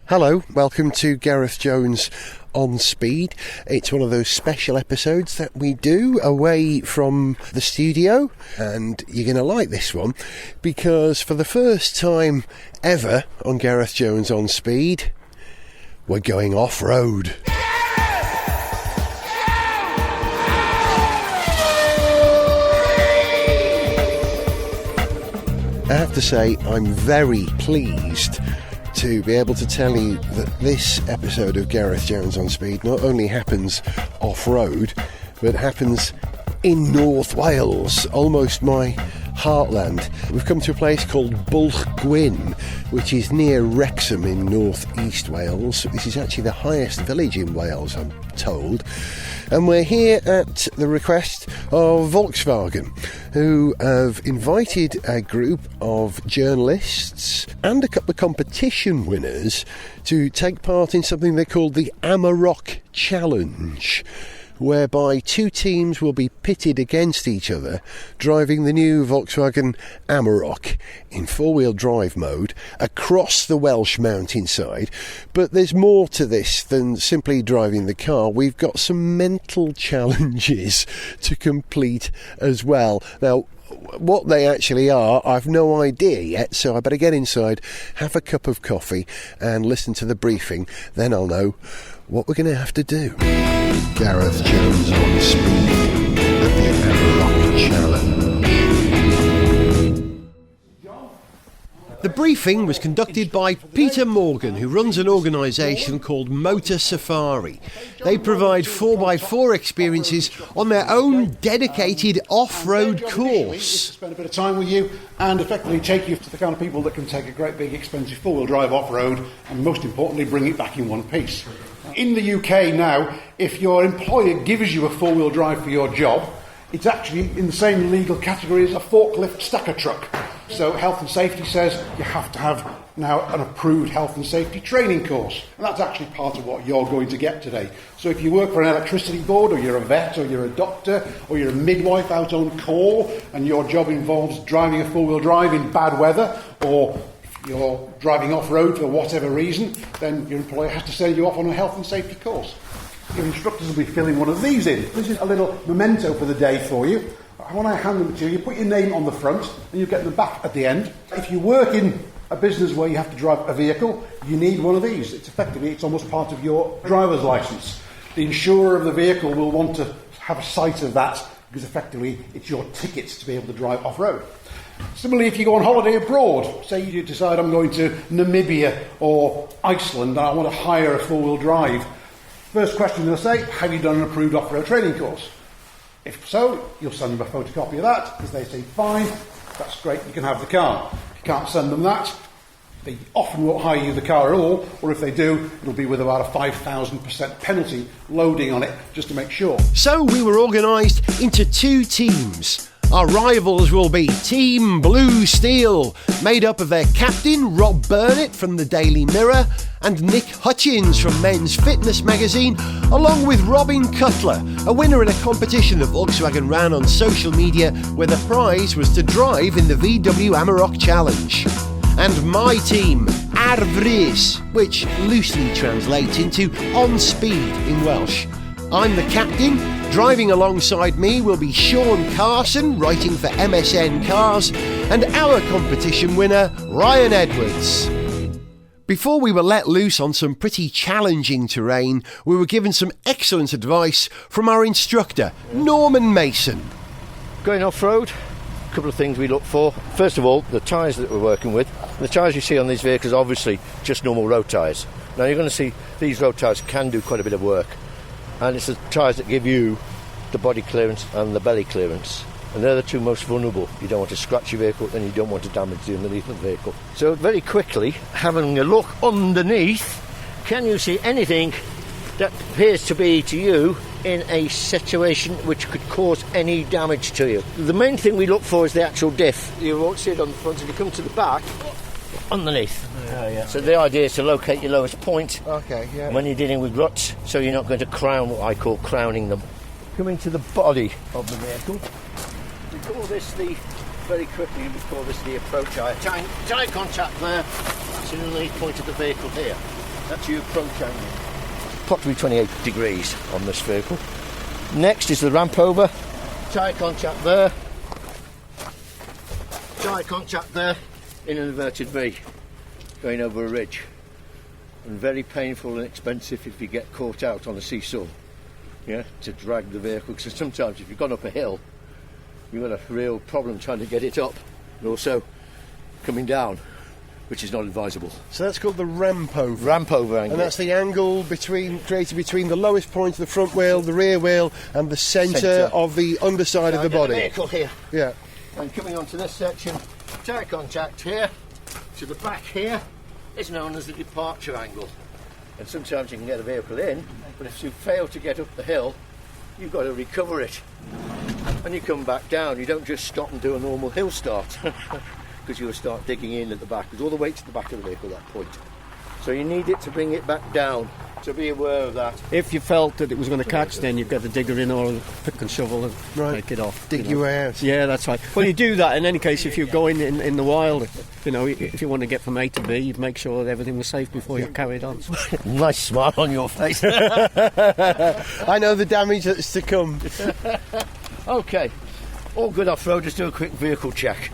Hello, welcome to Gareth Jones on Speed. It's one of those special episodes that we do away from the studio, and you're going to like this one because for the first time ever on Gareth Jones on Speed, we're going off-road. I have to say, I'm very pleased to be able to tell you that this episode of Gareth Jones on Speed not only happens off-road, but happens in North Wales, almost my heartland. We've come to a place called Gwyn, which is near Wrexham in North East Wales. This is actually the highest village in Wales, I'm told. And we're here at the request of Volkswagen, who have invited a group of journalists and a couple of competition winners to take part in something they call the Amarok Challenge, whereby two teams will be pitted against each other driving the new Volkswagen Amarok in four-wheel drive mode across the Welsh mountainside. But there's more to this than simply driving the car. We've got some mental challenges to complete as well. Now, what they actually are, I've no idea yet, so I better get inside, have a cup of coffee and listen to the briefing. Then I'll know what we're going to have to do. Gareth Jones on Speed at the Amarok Challenge. The briefing was conducted by Peter Morgan, who runs an organisation called Motor Safari. They provide 4x4 experiences on their own dedicated off-road course. Spend a bit of time with you and effectively take you to the kind of people that can take a great big expensive four-wheel drive off-road and most importantly bring it back in one piece. In the UK now, if your employer gives you a four-wheel drive for your job, it's actually in the same legal category as a forklift stacker truck. So health and safety says you have to have now an approved health and safety training course. And that's actually part of what you're going to get today. So if you work for an electricity board, or you're a vet, or you're a doctor, or you're a midwife out on call, and your job involves driving a four-wheel drive in bad weather, or you're driving off-road for whatever reason, then your employer has to send you off on a health and safety course. Your instructors will be filling one of these in. This is a little memento for the day for you. When I hand them to you, you put your name on the front and you get them back at the end. If you work in a business where you have to drive a vehicle, you need one of these. It's almost part of your driver's licence. The insurer of the vehicle will want to have a sight of that because effectively it's your tickets to be able to drive off-road. Similarly, if you go on holiday abroad, say you decide I'm going to Namibia or Iceland and I want to hire a four-wheel drive, first question they'll say, have you done an approved off-road training course? If so, you'll send them a photocopy of that, because they say, fine, that's great, you can have the car. If you can't send them that, they often won't hire you the car at all, or if they do, it'll be with about a 5,000% penalty loading on it, just to make sure. So we were organised into two teams. Our rivals will be Team Blue Steel, made up of their captain, Rob Burnett from the Daily Mirror, and Nick Hutchins from Men's Fitness magazine, along with Robin Cutler, a winner in a competition that Volkswagen ran on social media where the prize was to drive in the VW Amarok Challenge. And my team, Ar Frys, which loosely translates into on speed in Welsh. I'm the captain. Driving alongside me will be Sean Carson, writing for MSN Cars, and our competition winner, Ryan Edwards. Before we were let loose on some pretty challenging terrain, we were given some excellent advice from our instructor, Norman Mason. Going off-road, a couple of things we look for. First of all, the tyres that we're working with. The tyres you see on these vehicles are obviously just normal road tyres. Now you're going to see these road tyres can do quite a bit of work. And it's the tyres that give you the body clearance and the belly clearance. And they're the two most vulnerable. You don't want to scratch your vehicle and you don't want to damage the underneath of the vehicle. So very quickly, having a look underneath, can you see anything that appears to be to you in a situation which could cause any damage to you? The main thing we look for is the actual diff. You won't see it on the front. If you come to the back, underneath. Yeah. So the idea is to locate your lowest point Okay, when you're dealing with ruts, so you're not going to crown, what I call crowning them. Coming to the body of the vehicle, we call this very quickly, we call this the approach eye. Eye contact there, that's in the point of the vehicle here. That's your approach angle. Approximately 28 degrees on this vehicle. Next is the ramp over. Tyre contact there. Tyre contact there in an inverted V, going over a ridge. And very painful and expensive if you get caught out on a seesaw, yeah, to drag the vehicle, because sometimes if you've gone up a hill, you've got a real problem trying to get it up, and also coming down, which is not advisable. So that's called the ramp over. Ramp over angle. And that's the angle created between the lowest point of the front wheel, the rear wheel, and the centre of the underside of the body. The vehicle here. Yeah. And coming onto this section, tyre contact here to the back here is known as the departure angle. And sometimes you can get a vehicle in, but if you fail to get up the hill, you've got to recover it. And you come back down. You don't just stop and do a normal hill start, because you'll start digging in at the back, because all the weight's at the back of the vehicle at that point. So you need it to bring it back down, so be aware of that. If you felt that it was going to catch, then you've got the digger in or pick and shovel and take it off. Dig your way out. Yeah, that's right. Well, you do that in any case if you're going in the wild. You know, if you want to get from A to B, you'd make sure that everything was safe before you carried on. Nice smile on your face. I know the damage that's to come. Okay, all good off-roaders do a quick vehicle check.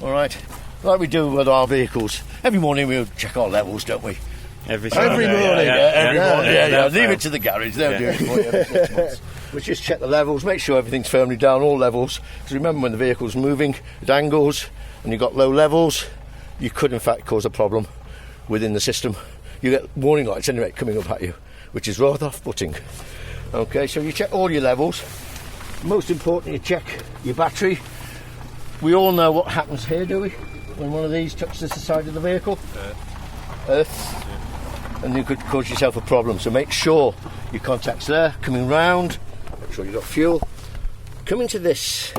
All right, like we do with our vehicles. Every morning we check our levels, don't we? Every morning. Yeah. Leave it to the garage. They'll do it for you every 6 months. We just check the levels, make sure everything's firmly down, all levels. Because remember, when the vehicle's moving at angles and you've got low levels, you could in fact cause a problem within the system. You get warning lights anyway coming up at you, which is rather off-putting. Okay, so you check all your levels. Most important, you check your battery. We all know what happens here, do we? When one of these touches the side of the vehicle? Earth. And you could cause yourself a problem. So make sure your contact's there, coming round, make sure you've got fuel. Coming to this,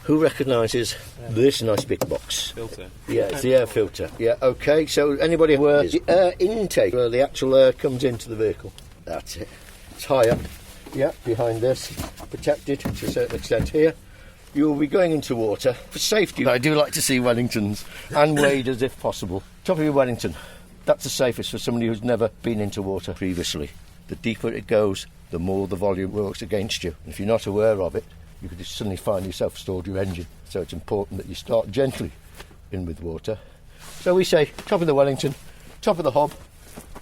who recognises this nice big box? Filter. Yeah, it's the air filter. Yeah, okay, so anybody where the air intake, where the actual air comes into the vehicle. That's it. It's high up, yeah, behind this, protected to a certain extent here. You'll be going into water. For safety, I do like to see Wellingtons and waders if possible. Top of your Wellington. That's the safest for somebody who's never been into water previously. The deeper it goes, the more the volume works against you. And if you're not aware of it, you could just suddenly find yourself stalled your engine. So it's important that you start gently in with water. So we say top of the Wellington, top of the hob,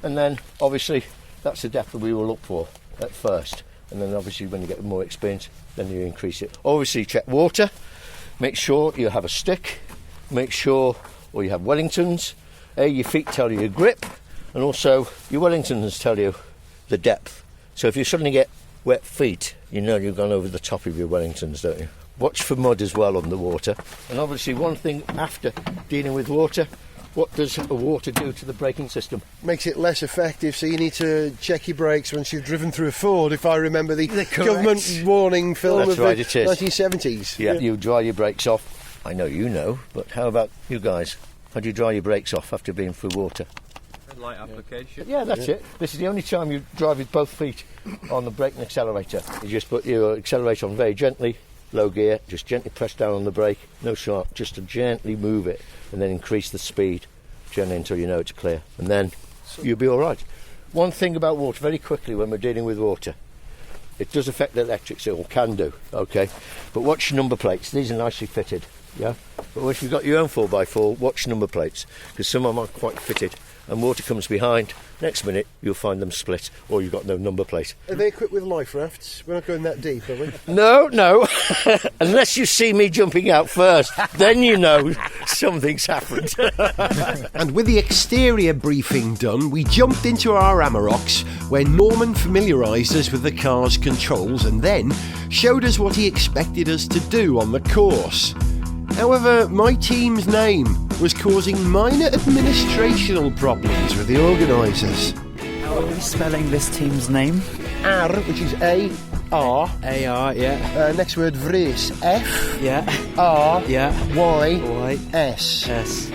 and then obviously that's the depth that we will look for at first. And then obviously when you get more experience, then you increase it. Obviously check water, make sure you have a stick, make sure, or you have Wellingtons. Your feet tell you your grip, and also your Wellingtons tell you the depth. So if you suddenly get wet feet, you know you've gone over the top of your Wellingtons, don't you? Watch for mud as well on the water. And obviously one thing after dealing with water, what does the water do to the braking system? Makes it less effective, so you need to check your brakes once you've driven through a Ford, if I remember the government warning film of the 1970s. Yeah, you dry your brakes off. I know you know, but how about you guys? How do you dry your brakes off after being through water? Light application. Yeah, that's it. This is the only time you drive with both feet on the brake and accelerator. You just put your accelerator on very gently, low gear, just gently press down on the brake, no sharp, just to gently move it, and then increase the speed gently until you know it's clear, and then you'll be all right. One thing about water, very quickly, when we're dealing with water, it does affect the electrics, it all can do, okay? But watch your number plates. These are nicely fitted, yeah? But if you've got your own 4x4, watch number plates, because some of them aren't quite fitted, and water comes behind. Next minute, you'll find them split, or you've got no number plate. Are they equipped with life rafts? We're not going that deep, are we? No. Unless you see me jumping out first, then you know something's happened. And with the exterior briefing done, we jumped into our Amaroks, where Norman familiarised us with the car's controls and then showed us what he expected us to do on the course. However, my team's name was causing minor administrational problems with the organisers. How are we spelling this team's name? R, which is A-R. A-R, yeah. Next word, Vries. F. Yeah. R. Yeah. Y. Y. S. S.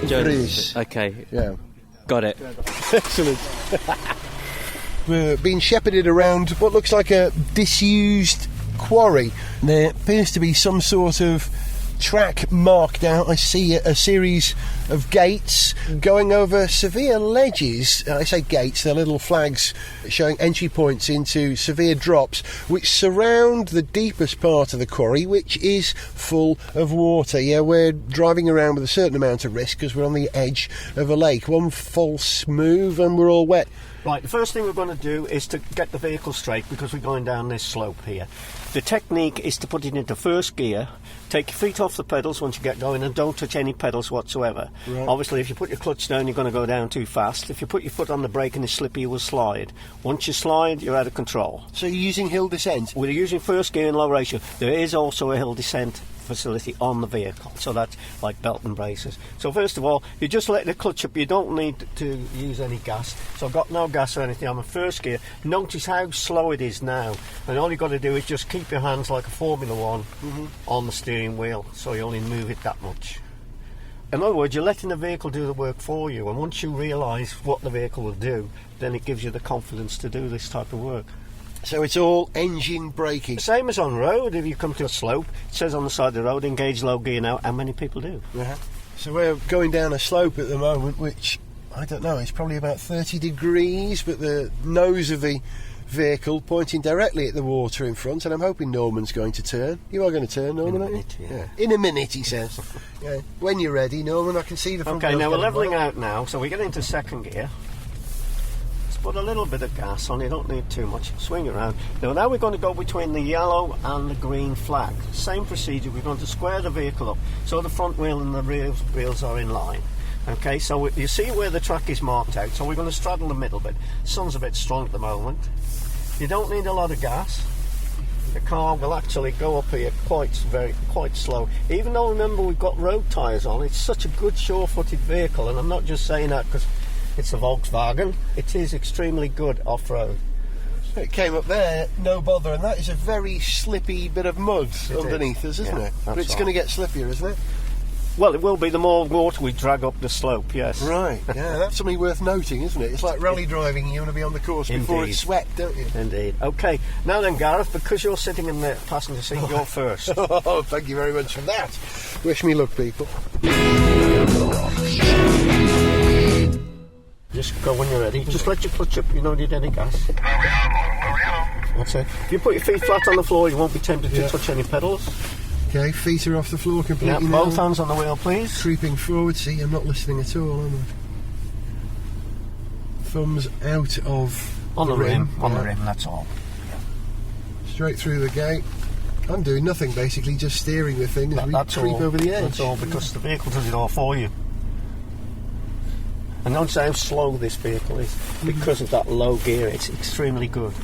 Vries. Okay. Yeah. Got it. Excellent. We're being shepherded around what looks like a disused quarry. There appears to be some sort of track marked out. I see a series of gates going over severe ledges. I say gates, they're little flags showing entry points into severe drops which surround the deepest part of the quarry, which is full of water. Yeah, we're driving around with a certain amount of risk because we're on the edge of a lake. One false move and we're all wet. Right, the first thing we're going to do is to get the vehicle straight because we're going down this slope here. The technique is to put it into first gear, take your feet off the pedals once you get going and don't touch any pedals whatsoever. Right. Obviously, if you put your clutch down, you're going to go down too fast. If you put your foot on the brake and it's slippy, you will slide. Once you slide, you're out of control. So you're using hill descent? We're using first gear and low ratio. There is also a hill descent facility on the vehicle, so that's like belt and braces. So first of all, you just let the clutch up. You don't need to use any gas. So I've got no gas or anything. I'm in first gear. Notice how slow it is now, and all you've got to do is just keep your hands like a Formula One on the steering wheel, so you only move it that much. In other words, you're letting the vehicle do the work for you, and once you realise what the vehicle will do, then it gives you the confidence to do this type of work. So it's all engine braking? Same as on road. If you come to a slope, it says on the side of the road, engage low gear now, and many people do. Uh-huh. So we're going down a slope at the moment, which, I don't know, it's probably about 30 degrees, but the nose of the vehicle pointing directly at the water in front, and I'm hoping Norman's going to turn. You are going to turn, Norman, aren't you? Yeah. In a minute, he says. Yeah. When you're ready, Norman, I can see the front. Okay, now we're getting levelling hot. out now, so we get into second gear. Put a little bit of gas on, you don't need too much. Swing around. Now we're going to go between the yellow and the green flag. Same procedure, we're going to square the vehicle up so the front wheel and the rear wheels are in line. Okay, so you see where the track is marked out, so we're going to straddle the middle bit. Sun's a bit strong at the moment. You don't need a lot of gas. The car will actually go up here quite slow. Even though, remember, we've got road tyres on, it's such a good sure-footed vehicle, and I'm not just saying that because it's a Volkswagen. It is extremely good off-road. It came up there, no bother, and that is a very slippy bit of mud underneath us, isn't it? But it's going to get slippier, isn't it? Well, it will be the more water we drag up the slope, yes. Right, yeah, that's something worth noting, isn't it? It's like rally driving, you want to be on the course before it's sweat, don't you? Indeed. Okay, now then, Gareth, because you're sitting in the passenger seat, you're first. Oh, thank you very much for that. Wish me luck, people. Just go when you're ready. Just let your clutch up, you don't need any gas. That's it. If you put your feet flat on the floor, you won't be tempted to touch any pedals. Okay, feet are off the floor completely Yeah, now. both hands on the wheel, please. Creeping forward, see, I'm not listening at all, am I? Thumbs out of On the rim. On yeah. the rim, that's all. Straight through the gate. I'm doing nothing, basically, just steering the thing as we That's creep all. over the edge. That's all, because the vehicle does it all for you. And notice how slow this vehicle is. Because of that low gear, it's extremely good.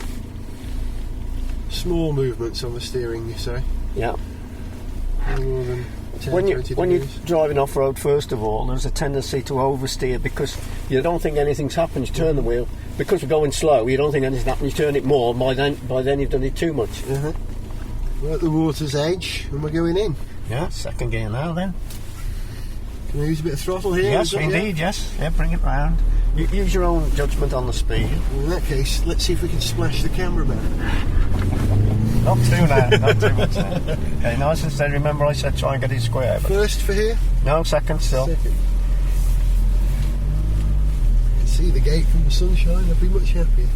Small movements on the steering, you say? Yeah. No more than 10, When 20 you're degrees. driving off-road, first of all, there's a tendency to oversteer because you don't think anything's happened. You turn the wheel. Because we're going slow, you don't think anything's happened. You turn it more, by then you've done it too much. Uh-huh. We're at the water's edge and we're going in. Yeah, second gear now then. Can I use a bit of throttle here? Yes, Is that- indeed, yes. Yeah, bring it round. Use your own judgment on the speed. Well, in that case, let's see if we can splash the cameraman. Not too now, not too much now. Okay, nice and steady. Remember I said try and get it square. But First for here? no, second still. Second. I can see the gate from the sunshine, I'd be much happier.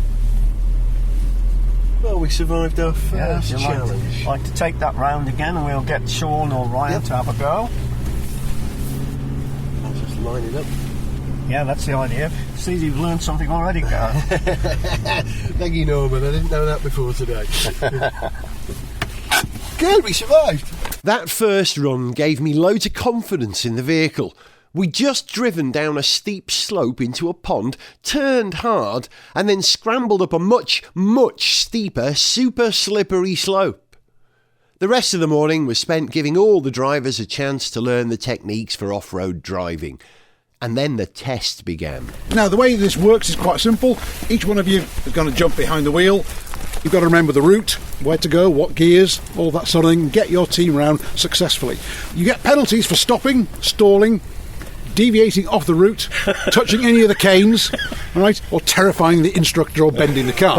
Well, we survived our first you'd challenge. like to take that round again and we'll get Sean or Ryan to have a go. I'll just line it up. Yeah, that's the idea. See, you've learned something already, Gareth. Thank you, Norman. I didn't know that before today. Good, we survived. That first run gave me loads of confidence in the vehicle. We'd just driven down a steep slope into a pond, turned hard, and then scrambled up a much, much steeper, super slippery slope. The rest of the morning was spent giving all the drivers a chance to learn the techniques for off-road driving. And then the test began. Now, the way this works is quite simple. Each one of you is going to jump behind the wheel. You've got to remember the route, where to go, what gears, all that sort of thing. Get your team round successfully. You get penalties for stopping, stalling, deviating off the route, touching any of the canes, right, or terrifying the instructor or bending the car.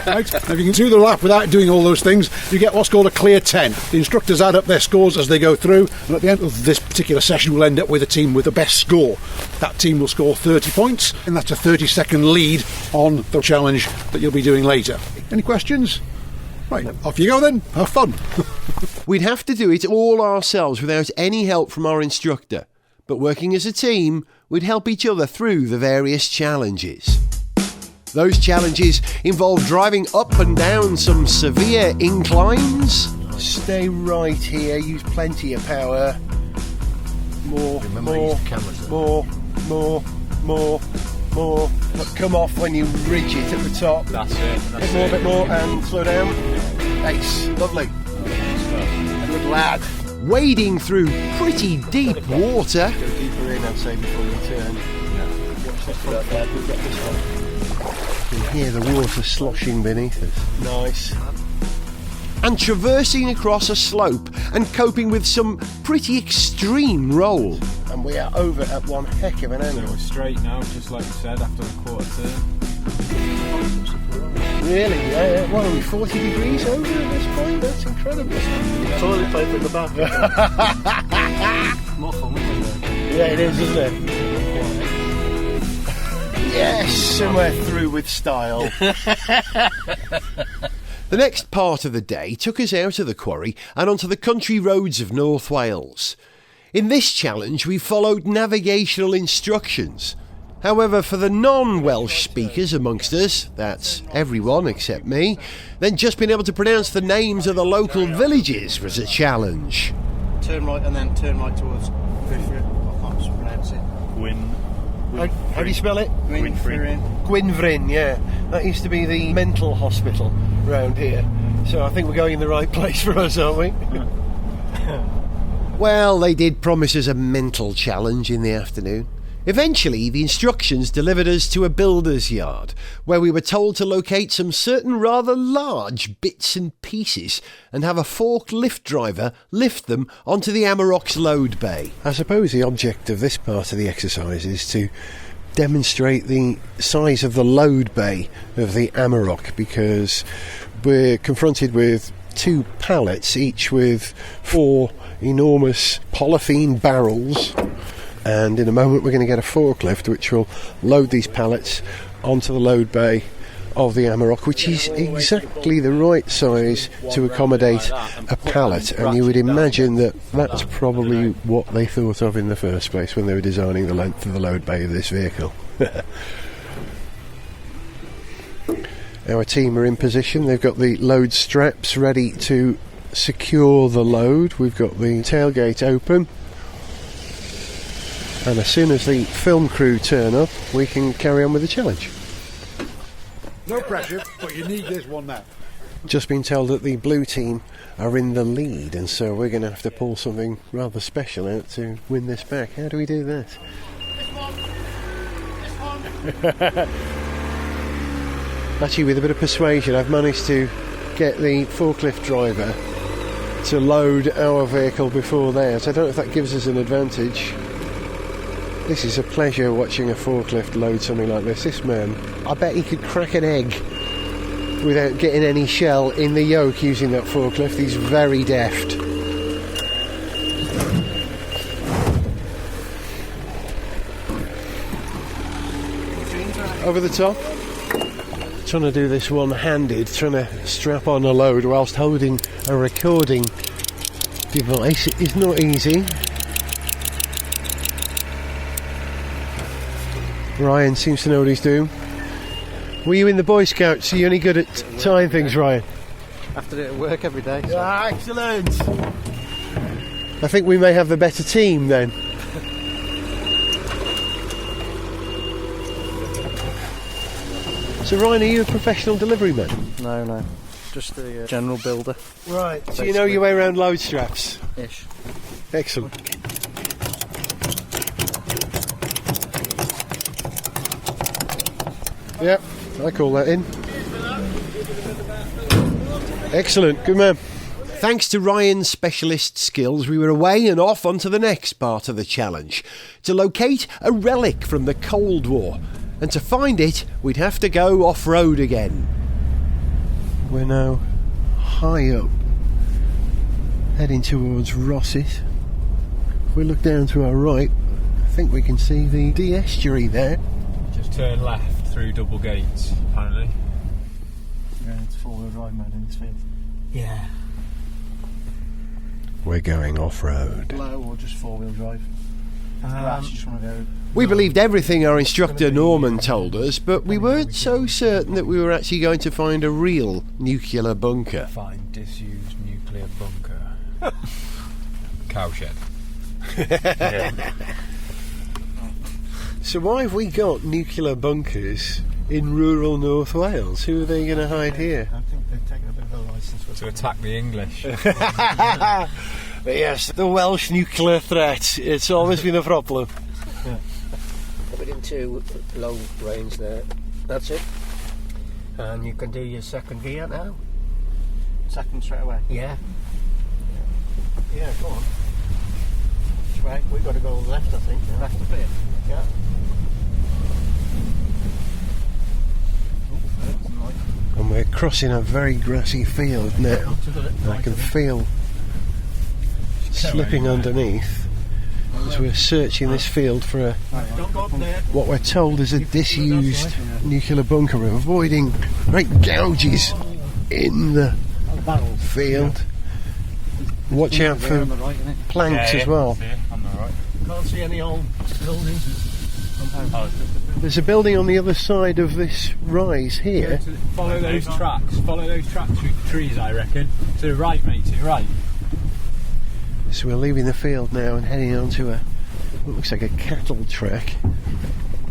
Right? If you can do the lap without doing all those things, you get what's called a clear 10. The instructors add up their scores as they go through, and at the end of this particular session we'll end up with a team with the best score. That team will score 30 points, and that's a 30-second lead on the challenge that you'll be doing later. Any questions? Right, off you go then. Have fun. We'd have to do it all ourselves without any help from our instructor. But working as a team, we'd help each other through the various challenges. Those challenges involve driving up and down some severe inclines. Stay right here, use plenty of power. More. Look, come off when you ridge it at the top. That's it. A bit more, and slow down. Ace, lovely. Good lad. Wading through pretty deep water. Go deeper in, I'd say, before you turn. Watch the front there, we've got this one. You can hear the water sloshing beneath us. Nice. And traversing across a slope and coping with some pretty extreme roll. And we are over at one heck of an So angle. we're straight now, just like you said, after the quarter turn. Really? Yeah. What are we, 40 degrees over at this point? That's incredible. Toilet paper in the back. More fun, isn't it? Yeah, it is, isn't it? Yes, and we're through with style. The next part of the day took us out of the quarry and onto the country roads of North Wales. In this challenge we followed navigational instructions. However, for the non-Welsh speakers amongst us, that's everyone except me, then just being able to pronounce the names of the local villages was a challenge. Turn right and then turn right towards Griffith. I can't pronounce it. How do you spell it? Gwynfryn. Gwynfryn, yeah. That used to be the mental hospital round here. So I think we're going in the right place for us, aren't we? Well, they did promise us a mental challenge in the afternoon. Eventually, the instructions delivered us to a builder's yard, where we were told to locate some certain rather large bits and pieces and have a forklift driver lift them onto the Amarok's load bay. I suppose the object of this part of the exercise is to demonstrate the size of the load bay of the Amarok, because we're confronted with 2 pallets, each with 4 enormous polythene barrels. And in a moment we're going to get a forklift which will load these pallets onto the load bay of the Amarok, which is exactly the right size to accommodate a pallet. And you would imagine that that's probably what they thought of in the first place when they were designing the length of the load bay of this vehicle. Our team are in position. They've got the load straps ready to secure the load. We've got the tailgate open. And as soon as the film crew turn up, we can carry on with the challenge. No pressure, but you need this one now. Just been told that the blue team are in the lead, and so we're going to have to pull something rather special out to win this back. How do we do that? Actually, with a bit of persuasion, I've managed to get the forklift driver to load our vehicle before theirs. I don't know if that gives us an advantage. This is a pleasure watching a forklift load something like this. This man, I bet he could crack an egg without getting any shell in the yoke using that forklift. He's very deft. Over the top. Trying to do this one-handed, trying to strap on a load whilst holding a recording device. It is not easy. Ryan seems to know what he's doing. Were you in the Boy Scouts? Are you any good at tying things, Ryan? I have to do it at work every day. So. Excellent! I think we may have the better team then. So Ryan, are you a professional delivery man? No. Just a general builder. Right, so you know your way around load straps? Ish. Excellent. Yep, I call that in. Excellent, good man. Thanks to Ryan's specialist skills, we were away and off onto the next part of the challenge, to locate a relic from the Cold War. And to find it, we'd have to go off-road again. We're now high up, heading towards Ross's. If we look down to our right, I think we can see the estuary there. Just turn left through double gates, apparently. Yeah, it's four-wheel drive mode in this field. Yeah. We're going off-road. Low or just four-wheel drive? Just want to go. We believed everything our instructor Norman told us, but we weren't so certain that we were actually going to find a real nuclear bunker. Find disused nuclear bunker. Cowshed. So why have we got nuclear bunkers in rural North Wales? Who are they going to hide here? I think they've taken a bit of a licence To attack the English. But yes, the Welsh nuclear threat, it's always been a problem. Put it into low range there. That's it. And you can do your second gear now. second straight away. Yeah. Yeah, go on. Which way? We've got to go left, I think. Now. Left a bit. Yeah. And we're crossing a very grassy field now. I can feel slipping underneath as we're searching this field for a, Don't go up there. what we're told is a disused nuclear bunker. We're avoiding great gouges in the field. Watch out for planks as well. On the right. Can't see any old buildings. There's a building on the other side of this rise here. Follow those tracks. Follow those tracks through the trees, I reckon. To the right, mate. To the right. So we're leaving the field now and heading on to what looks like a cattle track,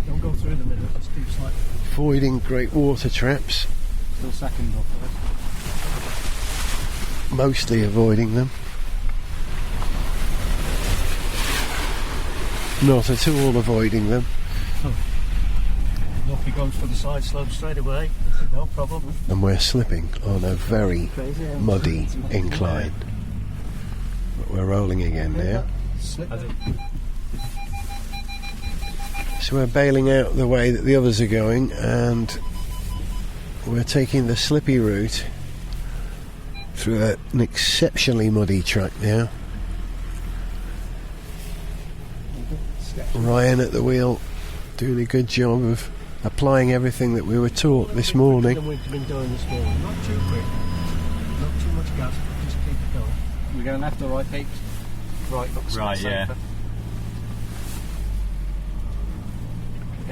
Don't go through the middle, just keep slightly. avoiding great water traps, Still second off of mostly avoiding them. Not at all avoiding them. Off he goes for the side slope straight away. No problem. And we're slipping on a very muddy incline. But we're rolling again now. So we're bailing out the way that the others are going, and we're taking the slippy route through an exceptionally muddy track now. Ryan at the wheel doing a good job of applying everything that we were taught this morning. We've been doing this morning. Not too quick. Not too much gas. Just keep it going. We're going left or right, Pete? Right, looks Right, safer. yeah.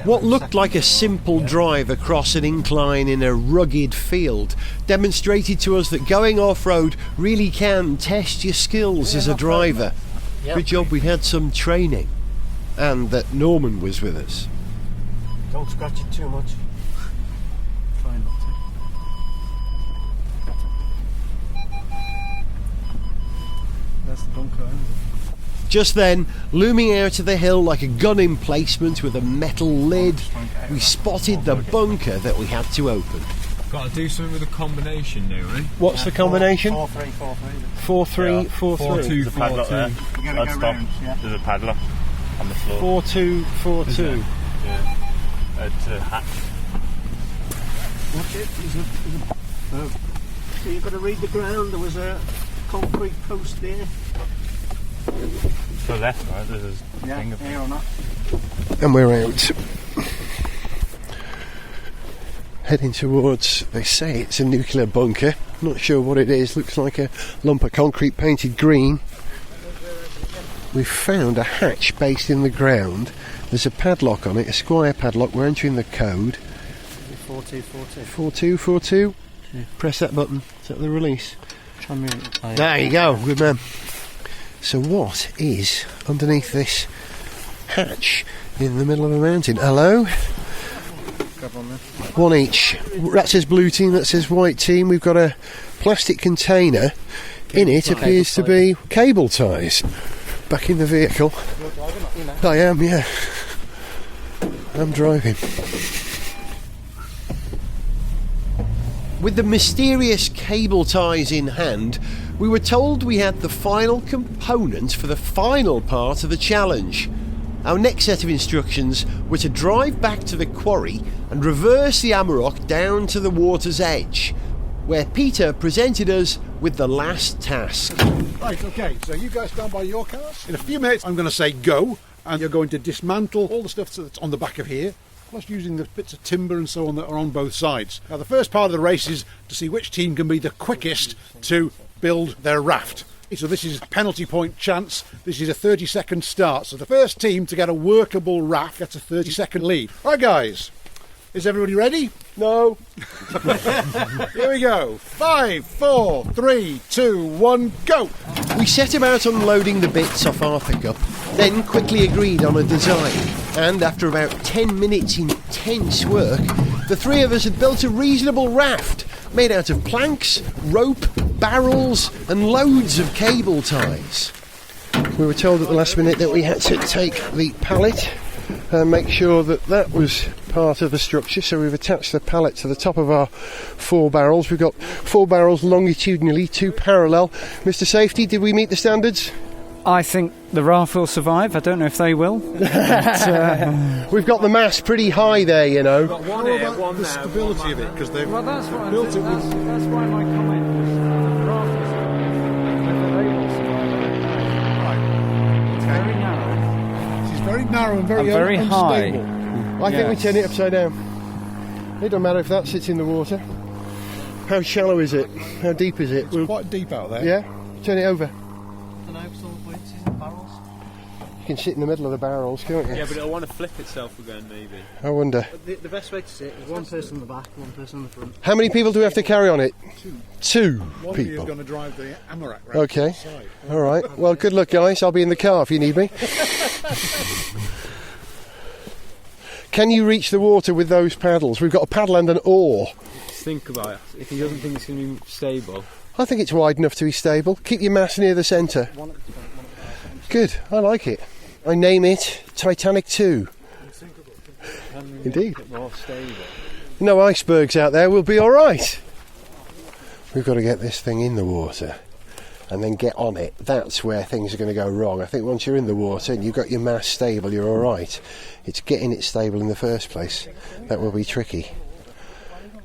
What looked like a simple drive across an incline in a rugged field demonstrated to us that going off-road really can test your skills as a driver. Yep. Good job we had some training, and that Norman was with us. Don't scratch it too much. Try not to. That's the bunker, isn't it? Just then, looming out of the hill like a gun emplacement with a metal lid, we spotted the bunker that we had to open. Got to do something with a combination now, eh? What's the combination? 4-3-4-3. 4-3-4-3. 4-2-4-2. Padlock there. We're going to I'd go stop. round, yeah. There's a padlock on the floor. 4-2-4-2. Yeah. It's a hatch. Watch it. So you've got to read the ground. There was a concrete post there. To the left, right? There's a Yeah, thing of here or not. And we're out. Heading towards, they say it's a nuclear bunker. Not sure what it is. Looks like a lump of concrete painted green. We've found a hatch based in the ground. There's a padlock on it, a square padlock. We're entering the code. 4-2-4-2. 4242. Yeah. Press that button. Is that the release? Try and move it. Oh, yeah. There you go. Good man. So what is underneath this hatch in the middle of a mountain? Hello? Grab on there. One each. That says blue team, that says white team. We've got a plastic container. In it appears to be cable ties. Back in the vehicle. You're driving, not you know. I am, yeah. I'm driving. With the mysterious cable ties in hand, we were told we had the final component for the final part of the challenge. Our next set of instructions were to drive back to the quarry and reverse the Amarok down to the water's edge, where Peter presented us with the last task. Right, okay, so you guys stand by your cars. In a few minutes I'm going to say go, and you're going to dismantle all the stuff that's on the back of here, plus using the bits of timber and so on that are on both sides. Now the first part of the race is to see which team can be the quickest to build their raft. So this is a penalty point chance. This is a 30-second start. So the first team to get a workable raft gets a 30-second lead. Right, guys, is everybody ready? No. Here we go. 5, 4, 3, 2, 1, go. We set about unloading the bits off our pickup, then quickly agreed on a design. And after about 10 minutes intense work, the three of us had built a reasonable raft made out of planks, rope, barrels and loads of cable ties. We were told at the last minute that we had to take the pallet and make sure that that was part of the structure, so we've attached the pallet to the top of our 4 barrels. We've got 4 barrels longitudinally, 2 parallel. Mr. Safety, did we meet the standards? I think the raft will survive. I don't know if they will. But, we've got the mast pretty high there, you know. What about the stability of it? Because they've well, that's what built it with... that's why my comment was the raft will survive. Whether they will survive. It's very narrow. She's very narrow and very high. unstable. I think we turn it upside down. It don't matter if that sits in the water. How shallow is it? How deep is it? It's quite deep out there. Yeah? Turn it over. I don't know, some of the in the barrels. You can sit in the middle of the barrels, can't you? Yeah, but it'll want to flip itself again, maybe. I wonder. The best way to sit is one person in the back, one person in the front. How many people do we have to carry on it? 2 One of you is people. going to drive the Amarok round Okay. the side. All right. Well, good luck, guys. I'll be in the car if you need me. Can you reach the water with those paddles? We've got a paddle and an oar. Think about it. If he doesn't think it's going to be stable. I think it's wide enough to be stable. Keep your mast near the centre. Good. I like it. I name it Titanic 2. Indeed. More stable. No icebergs out there. We'll be all right. We've got to get this thing in the water and then get on it. That's where things are going to go wrong. I think once you're in the water and you've got your mast stable, you're all right. It's getting it stable in the first place that will be tricky.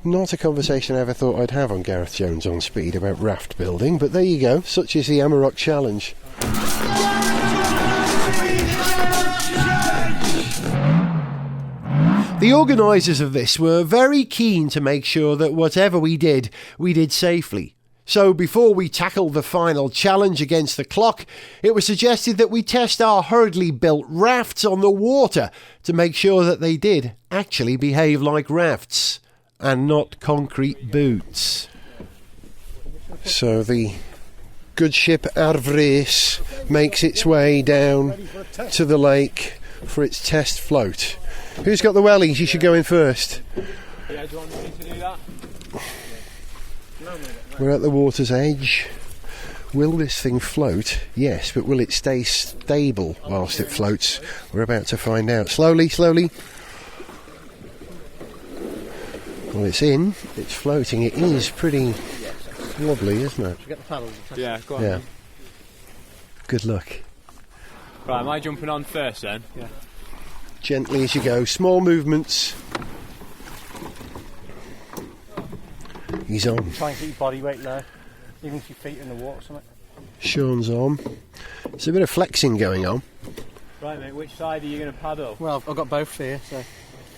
Not a conversation I ever thought I'd have on Gareth Jones on Speed about raft building, but there you go. Such is the Amarok challenge. The organisers of this were very keen to make sure that whatever we did safely. So before we tackled the final challenge against the clock, it was suggested that we test our hurriedly built rafts on the water to make sure that they did actually behave like rafts and not concrete boots. So the good ship Arvres makes its way down to the lake for its test float. Who's got the wellies? You should go in first. Yeah, do you want me to do that? We're at the water's edge. Will this thing float? Yes, but will it stay stable whilst it floats? We're about to find out. Slowly, slowly. Well, it's in. It's floating. It is pretty wobbly, isn't it? Should we get the paddles? Yeah, go on. Yeah. Good luck. Right, am I jumping on first then? Yeah. Gently as you go. Small movements. He's on. Try and keep your body weight low, even if your feet are in the water or something. Sean's on. There's a bit of flexing going on. Right, mate, which side are you going to paddle? Well, I've got both here, so...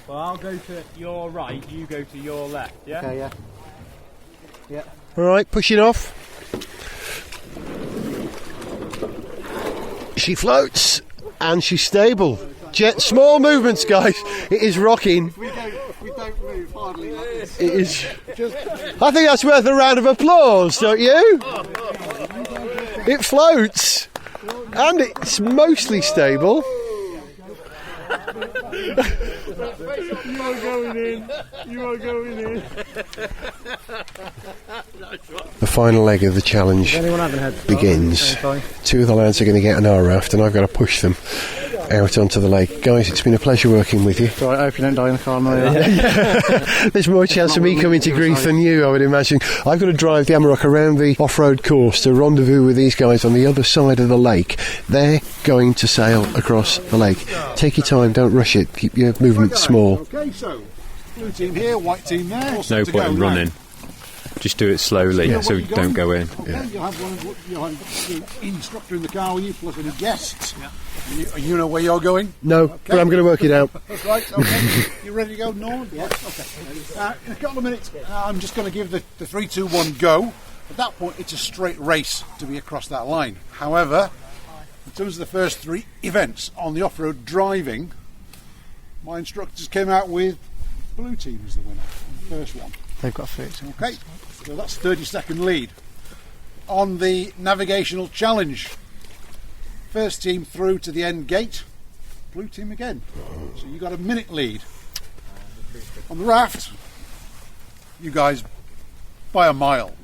Well, I'll go to your right, you go to your left, yeah? Okay, yeah. Yeah. All right, pushing off. She floats and she's stable. Small movements, guys. It is rocking. If we don't move hardly like this. It is. I think that's worth a round of applause, don't you? It floats and it's mostly stable. You are going in. You are going in. The final leg of the challenge begins. 2 of the lads are going to get on our raft and I've got to push them. out onto the lake. Guys, it's been a pleasure working with you. So I hope you don't die in the car on the way back. There's more chance of me coming to grief than you, I would imagine. I've got to drive the Amarok around the off-road course to rendezvous with these guys on the other side of the lake. They're going to sail across the lake. Take your time, don't rush it. Keep your movements small. Okay, so blue team here, white team there. No point in running. Just do it slowly so you don't go in. Okay, you'll have the instructor in the car with you, plus any guests. You know where you're going? No, but I'm going to work it out. That's right, okay. You ready to go, Norman? Yes. Okay. In a couple of minutes, I'm just going to give the 3, 2, 1 go. At that point, it's a straight race to be across that line. However, in terms of the first 3 events on the off-road driving, my instructors came out with blue team as the winner on the first one. They've got 30. Okay, so that's 30-second lead. On the navigational challenge, first team through to the end gate, blue team again. So you got a minute lead. On the raft, you guys by a mile.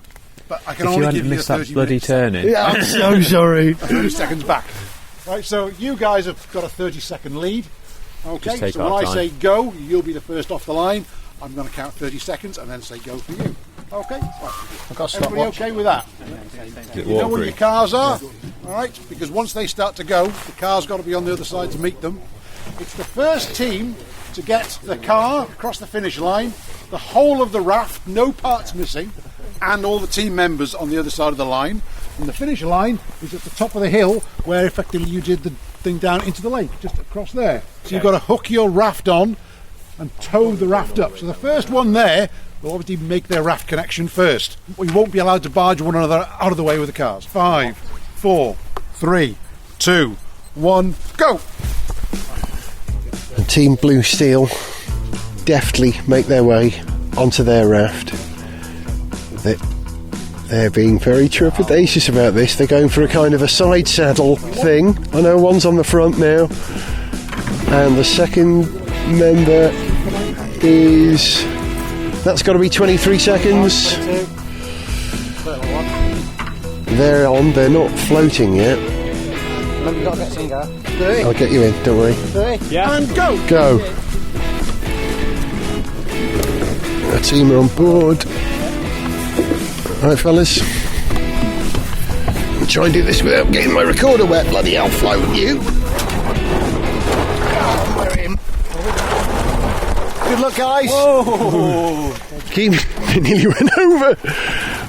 But I can only give you 30 bloody minutes. turning. Yeah, I'm so sorry. 30 seconds back. Right, so you guys have got a 30-second lead. Okay, take so when our I time. say go, you'll be the first off the line. I'm going to count 30 seconds and then say go for you. Okay? I've got a Everybody okay with that? You know where your cars are? Alright, because once they start to go, the car's got to be on the other side to meet them. It's the first team to get the car across the finish line, the whole of the raft, no parts missing, and all the team members on the other side of the line. And the finish line is at the top of the hill where effectively you did the thing down into the lake, just across there. So you've got to hook your raft on and tow the raft up. So the first one there will obviously make their raft connection first. We won't be allowed to barge one another out of the way with the cars. 5, 4, 3, 2, 1, go! And Team Blue Steel deftly make their way onto their raft. They're being very trepidatious about this. They're going for a kind of a side saddle thing. I know one's on the front now. And the second member is... That's got to be 23 seconds. They're on, they're not floating yet. I'll get you in, don't worry. Yeah. And go! Go. Our team are on board. Right, fellas. I'll try and do this without getting my recorder wet. Bloody hell, float you. Good luck, guys. Whoa. They nearly went over.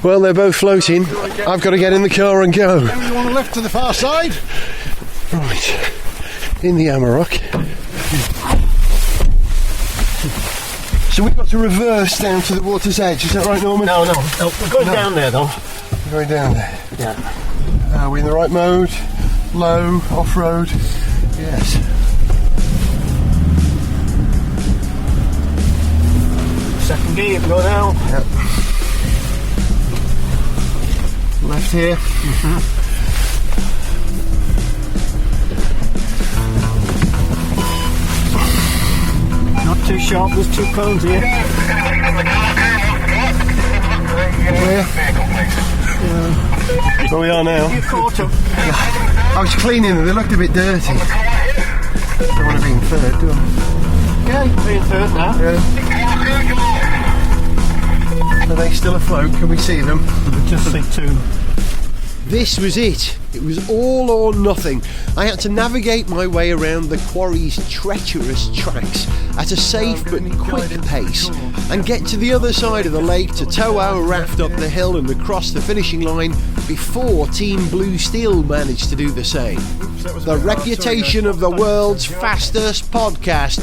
Well, they're both floating. I've got to get in the car and go. You want to lift to the far side? Right. In the Amarok. So we've got to reverse down to the water's edge. Is that right, Norman? No, we're going down there though. We're going down there. Yeah. Are we in the right mode? Low, off-road? Yes. Second gear, go down. Yep. Left here. Not too sharp, there's 2 cones here. Where we are now. You caught them. I was cleaning them, they looked a bit dirty. Don't want to be in third, do I? Yeah, being third now. Yeah. Are they still afloat? Can we see them? We just see 2. This was it. It was all or nothing. I had to navigate my way around the quarry's treacherous tracks at a safe but quick pace and get to the other side of the lake to tow our raft up the hill and across the finishing line before Team Blue Steel managed to do the same. The reputation of the world's fastest podcast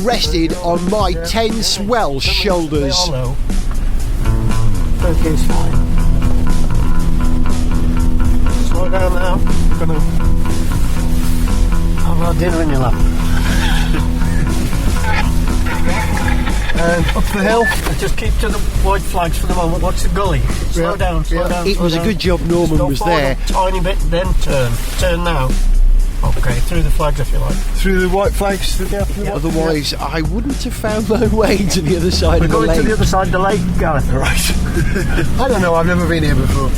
rested on my tense Welsh shoulders. Everything's fine. Slow down now. We're going to have our dinner in your lap. And up the hill. Just keep to the white flags for the moment. Watch the gully. Slow down, slow down. It was a good job Norman was there. A tiny bit, then turn. Turn now. Okay, through the flags if you like. Through the white flags? Otherwise, I wouldn't have found my way to the other side of the lake. We're going to the other side of the lake, Gareth. Right. I don't know, I've never been here before.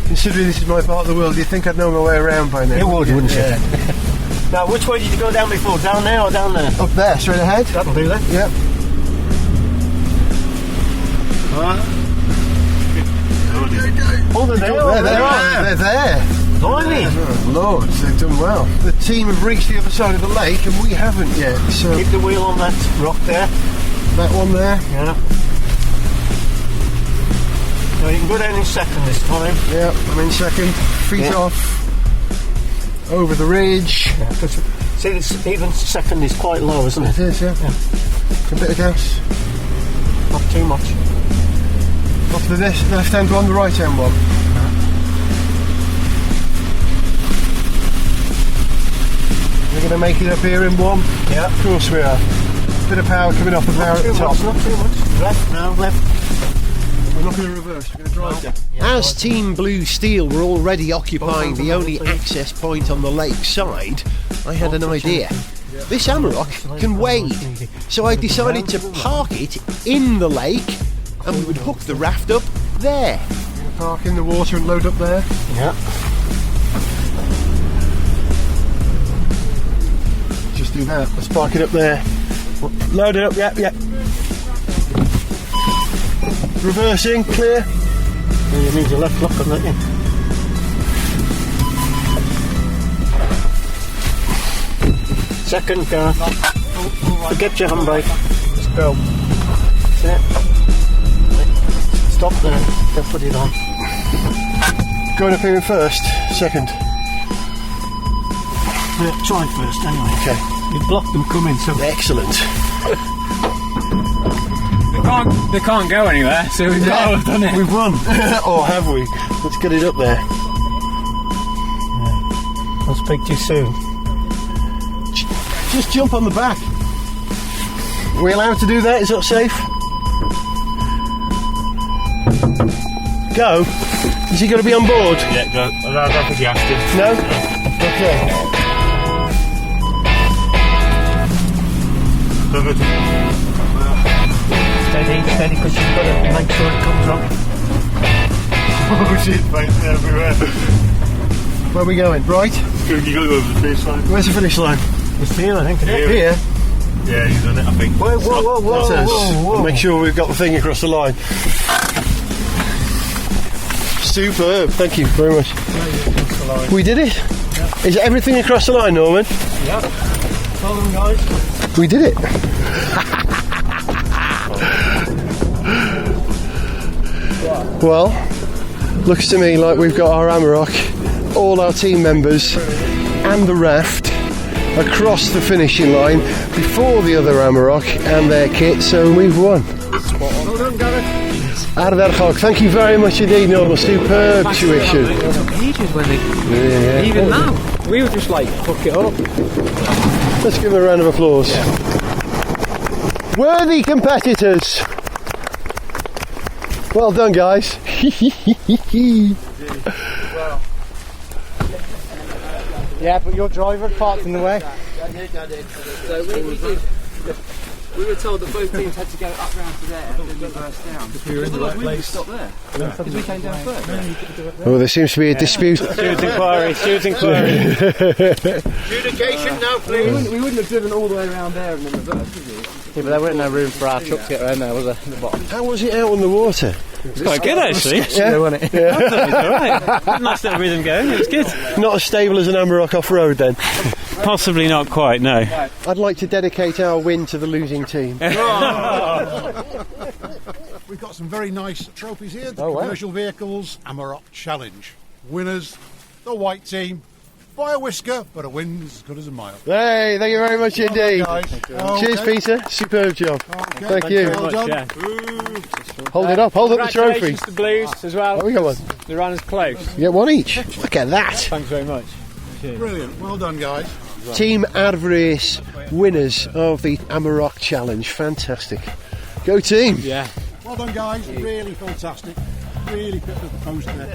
Considering this is my part of the world, you'd think I'd know my way around by now. You would, wouldn't you? Yeah. Now, which way did you go down before? Down there or down there? Up there, straight ahead. That'll do that. Yep. Oh, they're there. They're there. Blimey. Oh, Lord, they've done well. The team have reached the other side of the lake and we haven't yet. So Keep the wheel on that rock there. that one there. Yeah. Now you can go down in second this time. Yep, I'm in second. Feet off. Over the ridge. Yeah, see, even second is quite low, isn't it? It is, yeah. A bit of gas. Not too much. Off the left hand one, the right hand one. We're going to make it up here in one. Yeah. Of course we are. Bit of power coming off the power at the top. Not too much. Left now, left. We're not going to reverse, we're going to drive down. As Team Blue Steel were already occupying the only access point on the lake side, I had an idea. This Amarok can wade, so I decided to park it in the lake and we would hook the raft up there. Park in the water and load up there? Yeah. Just do that, let's park it up there. Load it up, yeah. Reversing, clear. And you need your left lock on that, yeah. Second, Gareth. Forget your handbrake. Just go. That's it. Stop there. Then put it on. Going up here in first, second. Yeah, try first anyway. Okay. You blocked them coming, so... Excellent. They can't go anywhere, so we've done it. We've won. Or have we? Let's get it up there. Yeah. I'll speak to you soon. Just jump on the back. Are we allowed to do that? Is that safe? Go. Is he going to be on board? Yeah, go. I don't think you have to. No? Okay. Go good. Steady, because you've got to make sure it comes up. Oh shit, paint everywhere. Where are we going? Right? You got to go over the finish line. Where's the finish line? It's here, I think. Here. Here. Yeah, he's done it, I think. Whoa. That's us. Make sure we've got the thing across the line. Superb. Thank you very much. We did it. Yeah. Is everything across the line, Norman? Yeah. Well done, guys. We did it. Well, looks to me like we've got our Amarok, all our team members and the raft across the finishing line before the other Amarok and their kit, so we've won. Well done, Gareth. Thank you very much indeed, Norman. Superb tuition. Ages when they... Even now. We were just like, fuck it up. Let's give them a round of applause. Worthy competitors. Well done, guys. Yeah, but your driver parked in the way. So we were told that both teams had to go up round to there and then reverse down. Because we were in the right place. Stop there. Because we came down first. Oh, there seems to be a dispute. Student inquiry. Communication now, please. We wouldn't have driven all the way around there and then reversed, would we? Yeah, but there wasn't no room for our truck to get around there, was there? At the bottom. How was it out on the water? It's quite good, actually. Yeah, wasn't it? Yeah. It's all right. Nice little rhythm going. It was good. Not as stable as an Amarok off-road then. Possibly not quite, no. I'd like to dedicate our win to the losing team. We've got some very nice trophies here. The wow. Commercial Vehicles Amarok Challenge. Winners, the white team. By a whisker, but a win's as good as a mile. Hey, thank you very much indeed. Cheers, Okay. Peter. Superb job. Okay. Thank you. Well done. Yeah. Hold it up. Hold up the trophy. Congratulations to Blues as well. Oh, we got one. The run is close. You get one each. Look at that. Thanks very much. Brilliant. Well done, guys. Team Adverse winners of the Amarok Challenge. Fantastic. Go team. Yeah. Well done, guys. Really fantastic. Really put the post there.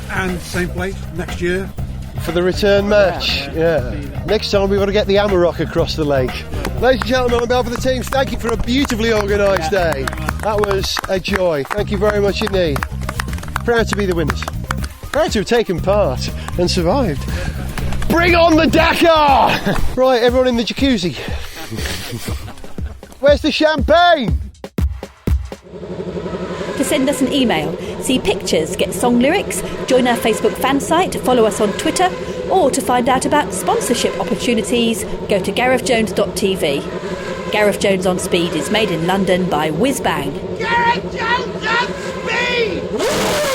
And same place next year. For the return match. Yeah. Next time we've got to get the Amarok across the lake. Ladies and gentlemen, on behalf of the teams, thank you for a beautifully organised day. That was a joy. Thank you very much indeed. Proud to be the winners. Great to have taken part and survived. Bring on the Dakar! Right, everyone in the jacuzzi. Where's the champagne? To send us an email, see pictures, get song lyrics, join our Facebook fan site, follow us on Twitter, or to find out about sponsorship opportunities, go to garethjones.tv. Gareth Jones on Speed is made in London by Whiz Bang. Gareth Jones on Speed!